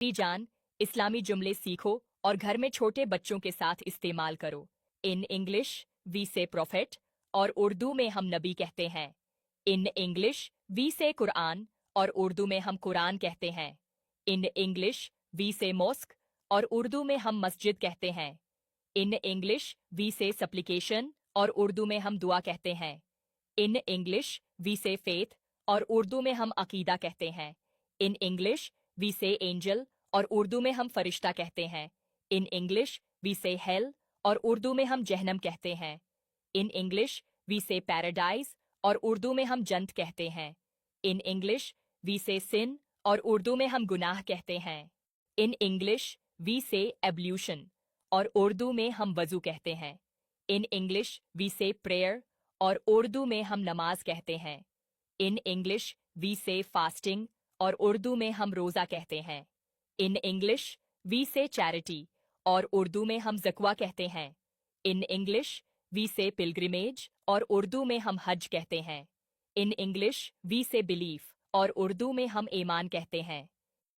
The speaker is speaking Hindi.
जान इस्लामी जुमले सीखो और घर में छोटे बच्चों के साथ इस्तेमाल करो। इन इंग्लिश वी से प्रॉफिट और उर्दू में हम नबी कहते हैं। इन इंग्लिश वी से कुरान और उर्दू में हम कुरान कहते हैं। इन इंग्लिश वी से मॉस्क और उर्दू में हम मस्जिद कहते हैं। इन इंग्लिश वी से सप्लिकेशन और उर्दू में हम दुआ कहते हैं। इन इंग्लिश वी से फेथ और उर्दू में हम अकीदा कहते हैं। इन इंग्लिश वी से एंजल और उर्दू में हम फरिश्ता कहते हैं। इन इंग्लिश वी से हेल और उर्दू में हम जहन्नम कहते हैं। इन इंग्लिश वी से पैराडाइज और उर्दू में हम जन्नत कहते हैं। इन इंग्लिश वी से सिन और उर्दू में हम गुनाह कहते हैं। इन इंग्लिश वी से एब्ल्यूशन और उर्दू में हम वजू कहते हैं। इन इंग्लिश वी से प्रेयर और उर्दू में हम नमाज कहते हैं। इन इंग्लिश वी से फास्टिंग और उर्दू में हम रोज़ा कहते हैं। इन इंग्लिश वी से चैरिटी और उर्दू में हम ज़कवा कहते हैं। इन इंग्लिश वी से पिलग्रिमेज और उर्दू में हम हज कहते हैं। इन इंग्लिश वी से बिलीफ और उर्दू में हम ईमान कहते हैं।